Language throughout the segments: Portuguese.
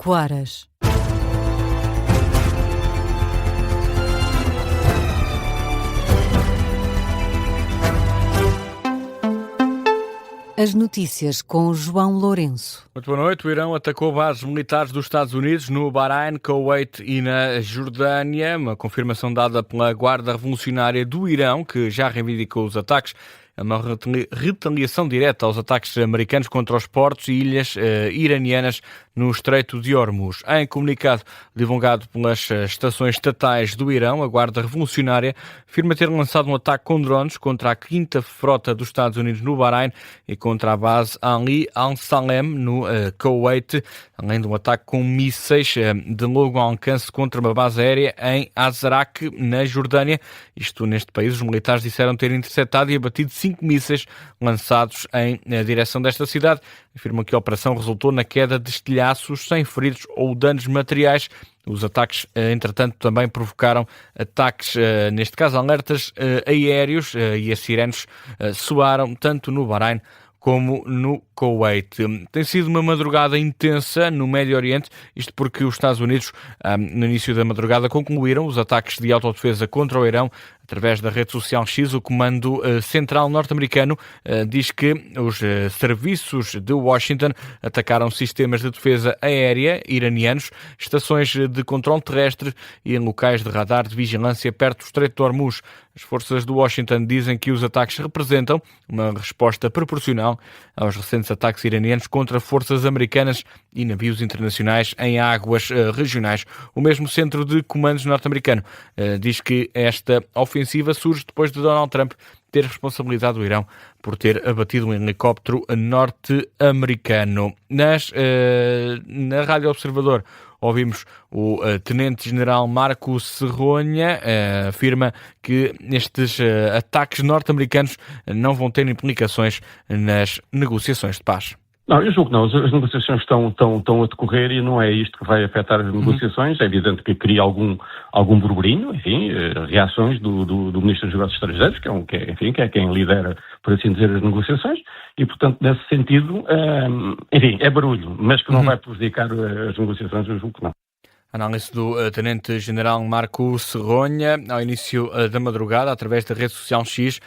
5 horas. As notícias com João Lourenço. Muito boa noite. O Irão atacou bases militares dos Estados Unidos no Bahrein, Kuwait e na Jordânia. Uma confirmação dada pela Guarda Revolucionária do Irão, que já reivindicou os ataques. É uma retaliação direta aos ataques americanos contra os portos e ilhas iranianas no Estreito de Hormuz. Em comunicado divulgado pelas estações estatais do Irão, a Guarda Revolucionária afirma ter lançado um ataque com drones contra a 5ª Frota dos Estados Unidos no Bahrein e contra a base Ali Al-Salem no Kuwait, além de um ataque com mísseis de longo alcance contra uma base aérea em Azraq, na Jordânia. Isto neste país, os militares disseram ter interceptado e abatido 5 mísseis lançados em direção desta cidade. Afirmam que a operação resultou na queda de estilhaços sem feridos ou danos materiais. Os ataques, entretanto, também provocaram ataques, neste caso alertas aéreos, e as sirenes soaram tanto no Bahrein como no Kuwait. Tem sido uma madrugada intensa no Médio Oriente, isto porque os Estados Unidos, no início da madrugada, concluíram os ataques de autodefesa contra o Irão. Através da rede social X, o Comando Central norte-americano diz que os serviços de Washington atacaram sistemas de defesa aérea iranianos, estações de controle terrestre e locais de radar de vigilância perto do Estreito de Hormuz. As forças de Washington dizem que os ataques representam uma resposta proporcional aos recentes ataques iranianos contra forças americanas e navios internacionais em águas regionais. O mesmo centro de comandos norte-americano diz que esta ofensiva surge depois de Donald Trump ter responsabilizado o Irão por ter abatido um helicóptero norte-americano. Na Rádio Observador ouvimos o Tenente-General Marco Serronha, afirma que estes ataques norte-americanos não vão ter implicações nas negociações de paz. Não, eu julgo que não. As negociações estão a decorrer e não é isto que vai afetar as negociações. É evidente que cria algum burburinho, enfim, reações do Ministro dos Negócios Estrangeiros, que é quem lidera, por assim dizer, as negociações, e, portanto, nesse sentido, enfim, é barulho, mas que não vai prejudicar as negociações, eu julgo que não. Análise do Tenente-General Marco Serronha. Ao início da madrugada, através da rede social X,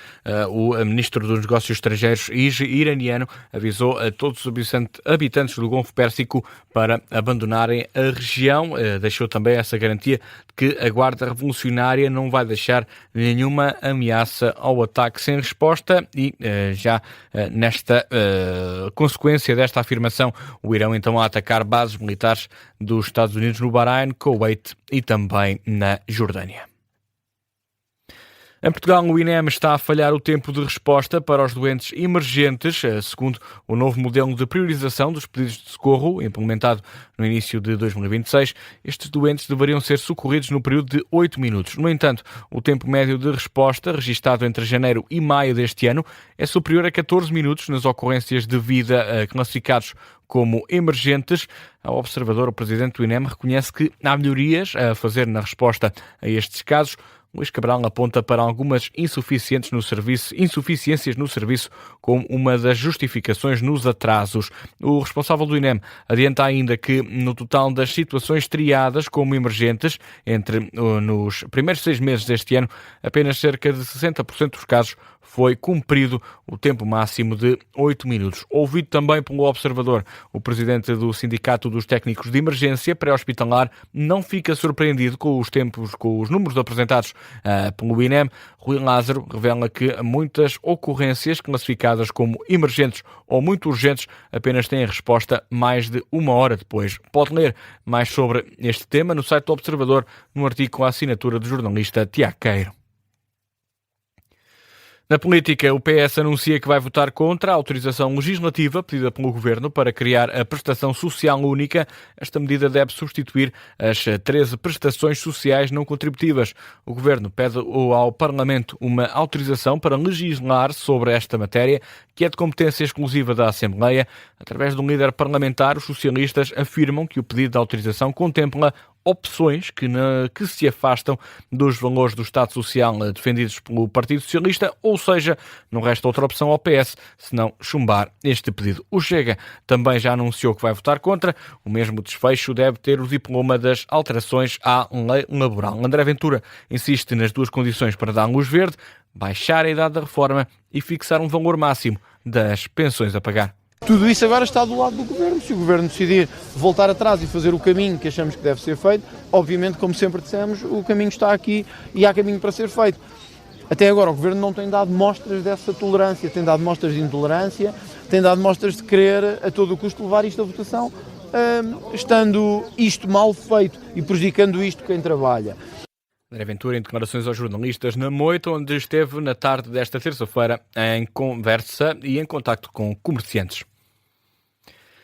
o Ministro dos Negócios Estrangeiros iraniano avisou a todos os habitantes do Golfo Pérsico para abandonarem a região. Deixou também essa garantia de que a Guarda Revolucionária não vai deixar nenhuma ameaça ao ataque sem resposta e já nesta consequência desta afirmação, o Irão então a atacar bases militares dos Estados Unidos no Bahrein, Kuwait e também na Jordânia. Em Portugal, o INEM está a falhar o tempo de resposta para os doentes emergentes, segundo o novo modelo de priorização dos pedidos de socorro, implementado no início de 2026. Estes doentes deveriam ser socorridos no período de 8 minutos. No entanto, o tempo médio de resposta, registado entre janeiro e maio deste ano, é superior a 14 minutos nas ocorrências de vida classificados como emergentes. Ao Observador, o presidente do INEM reconhece que há melhorias a fazer na resposta a estes casos. Luís Cabral aponta para algumas insuficiências no serviço como uma das justificações nos atrasos. O responsável do INEM adianta ainda que no total das situações triadas como emergentes nos primeiros 6 meses deste ano, apenas cerca de 60% dos casos foi cumprido o tempo máximo de 8 minutos. Ouvido também pelo Observador, o presidente do Sindicato dos Técnicos de Emergência Pré-Hospitalar não fica surpreendido com os números apresentados pelo INEM. Rui Lázaro revela que muitas ocorrências classificadas como emergentes ou muito urgentes apenas têm resposta mais de 1 hora depois. Pode ler mais sobre este tema no site do Observador, no artigo com a assinatura do jornalista Tiago Queiro. Na política, o PS anuncia que vai votar contra a autorização legislativa pedida pelo Governo para criar a prestação social única. Esta medida deve substituir as 13 prestações sociais não contributivas. O Governo pede ao Parlamento uma autorização para legislar sobre esta matéria, que é de competência exclusiva da Assembleia. Através de um líder parlamentar, os socialistas afirmam que o pedido de autorização contempla opções que se afastam dos valores do Estado Social defendidos pelo Partido Socialista, ou seja, não resta outra opção ao PS senão chumbar este pedido. O Chega também já anunciou que vai votar contra. O mesmo desfecho deve ter o diploma das alterações à lei laboral. André Ventura insiste nas duas condições para dar luz verde: baixar a idade da reforma e fixar um valor máximo das pensões a pagar. Tudo isso agora está do lado do Governo. Se o Governo decidir voltar atrás e fazer o caminho que achamos que deve ser feito, obviamente, como sempre dissemos, o caminho está aqui e há caminho para ser feito. Até agora o Governo não tem dado mostras dessa tolerância, tem dado mostras de intolerância, tem dado mostras de querer a todo o custo levar isto à votação, estando isto mal feito e prejudicando isto quem trabalha. André Ventura em declarações aos jornalistas na Moita, onde esteve na tarde desta terça-feira em conversa e em contacto com comerciantes.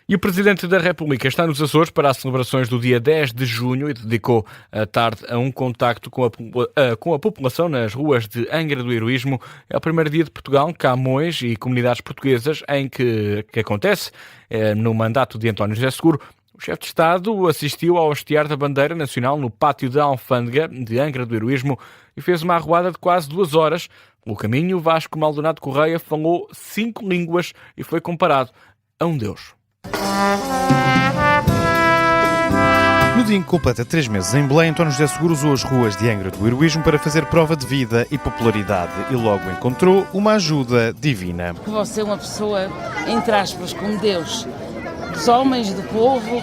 E o Presidente da República está nos Açores para as celebrações do dia 10 de junho e dedicou a tarde a um contacto com a população nas ruas de Angra do Heroísmo. É o primeiro dia de Portugal, Camões e comunidades portuguesas em que acontece no mandato de António José Seguro. O chefe de Estado assistiu ao hastear da bandeira nacional no pátio da Alfândega de Angra do Heroísmo e fez uma arruada de quase 2 horas. Pelo caminho, Vasco Maldonado Correia falou 5 línguas e foi comparado a um deus. No dia em que completa 3 meses em Belém, António José Seguro usou as ruas de Angra do Heroísmo para fazer prova de vida e popularidade e logo encontrou uma ajuda divina. Você é uma pessoa, entre aspas, como Deus, dos homens, do povo,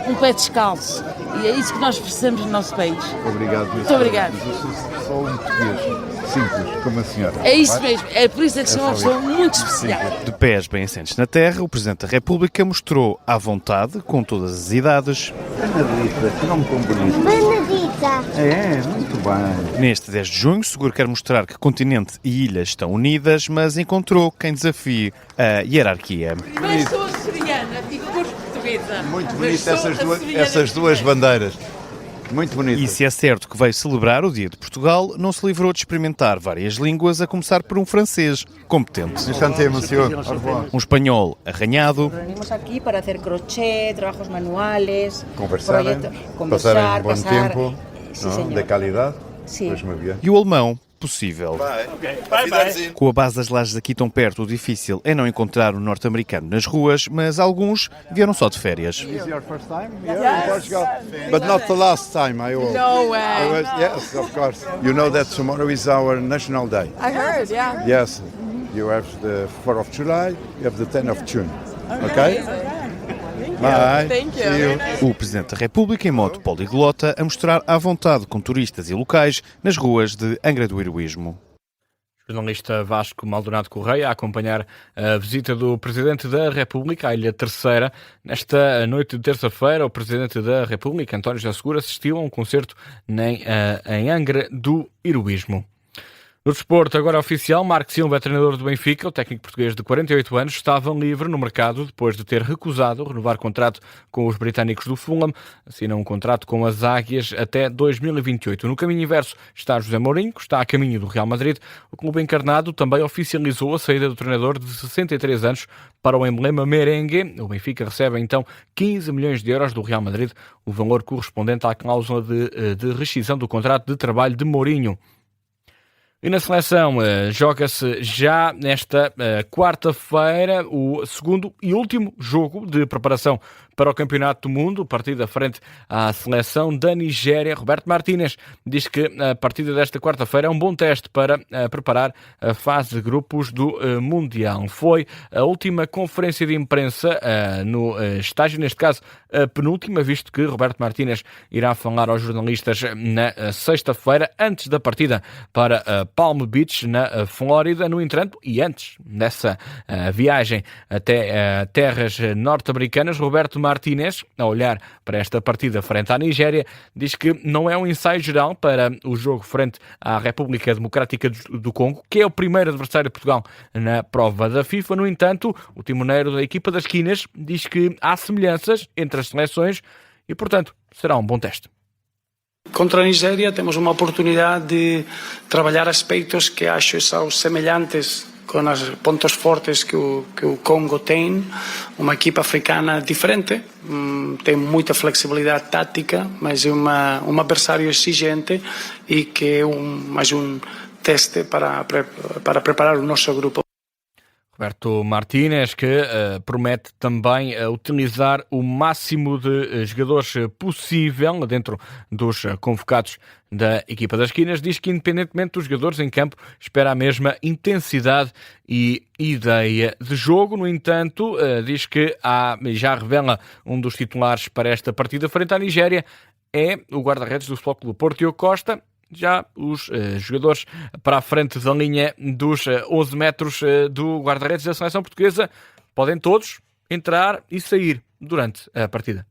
um pé descalço. E é isso que nós precisamos no nosso país. Obrigado. Muito obrigado. Eu sou só um português simples, como a senhora. É isso mesmo, é por isso que sou uma pessoa muito especial. De pés bem assentes na terra, o Presidente da República mostrou à vontade, com todas as idades. Benedita, não me bonito. Benedita! É, muito bem. Neste 10 de junho, Seguro quer mostrar que continente e ilha estão unidas, mas encontrou quem desafie a hierarquia. Mas sou açoriana e cor portuguesa. Muito bonito essas duas bandeiras. Muito bonito. E se é certo que veio celebrar o Dia de Portugal, não se livrou de experimentar várias línguas, a começar por um francês competente. Um espanhol arranhado. Venimos aqui para fazer crochê, trabalhos manuais, Conversar, passar um bom tempo, de qualidade. Sim. E o alemão possível. Com a base das lajes aqui tão perto, o difícil é não encontrar um norte-americano nas ruas, mas alguns vieram só de férias. Is your first time here in Portugal? But not the last time, I hope. No way. Yes, of course. You know that tomorrow is our national day. I heard, yeah. Yes. You have the 4th of July, you have the 10th of June. Okay? Bye. Thank you. O Presidente da República em modo poliglota a mostrar à vontade com turistas e locais nas ruas de Angra do Heroísmo. O jornalista Vasco Maldonado Correia a acompanhar a visita do Presidente da República à Ilha Terceira. Nesta noite de terça-feira, o Presidente da República, António José Seguro, assistiu a um concerto em Angra do Heroísmo. No desporto, agora oficial, Marco Silva, treinador do Benfica, o técnico português de 48 anos, estava livre no mercado depois de ter recusado renovar contrato com os britânicos do Fulham. Assina um contrato com as Águias até 2028. No caminho inverso está José Mourinho, que está a caminho do Real Madrid. O clube encarnado também oficializou a saída do treinador de 63 anos para o emblema merengue. O Benfica recebe então 15 milhões de euros do Real Madrid, o valor correspondente à cláusula de rescisão do contrato de trabalho de Mourinho. E na seleção, joga-se já nesta quarta-feira o segundo e último jogo de preparação para o Campeonato do Mundo, partida frente à seleção da Nigéria. Roberto Martínez diz que a partida desta quarta-feira é um bom teste para preparar a fase de grupos do Mundial. Foi a última conferência de imprensa no estágio, neste caso a penúltima, visto que Roberto Martínez irá falar aos jornalistas na sexta-feira, antes da partida para Palm Beach, na Flórida. No entanto, e antes dessa viagem até terras norte-americanas, Roberto Martínez, a olhar para esta partida frente à Nigéria, diz que não é um ensaio geral para o jogo frente à República Democrática do Congo, que é o primeiro adversário de Portugal na prova da FIFA. No entanto, o timoneiro da equipa das Quinas diz que há semelhanças entre as seleções e, portanto, será um bom teste. Contra a Nigéria temos uma oportunidade de trabalhar aspectos que acho são semelhantes com os pontos fortes que o Congo tem, uma equipa africana diferente, tem muita flexibilidade tática, mas é um adversário exigente e que é mais um teste para preparar o nosso grupo. Roberto Martínez, que promete também utilizar o máximo de jogadores possível dentro dos convocados da equipa das Quinas, diz que independentemente dos jogadores em campo espera a mesma intensidade e ideia de jogo. No entanto, diz que já revela um dos titulares para esta partida frente à Nigéria, é o guarda-redes do Futebol Clube do Porto, Diogo Costa. Já os jogadores para a frente da linha dos 11 metros do guarda-redes da seleção portuguesa podem todos entrar e sair durante a partida.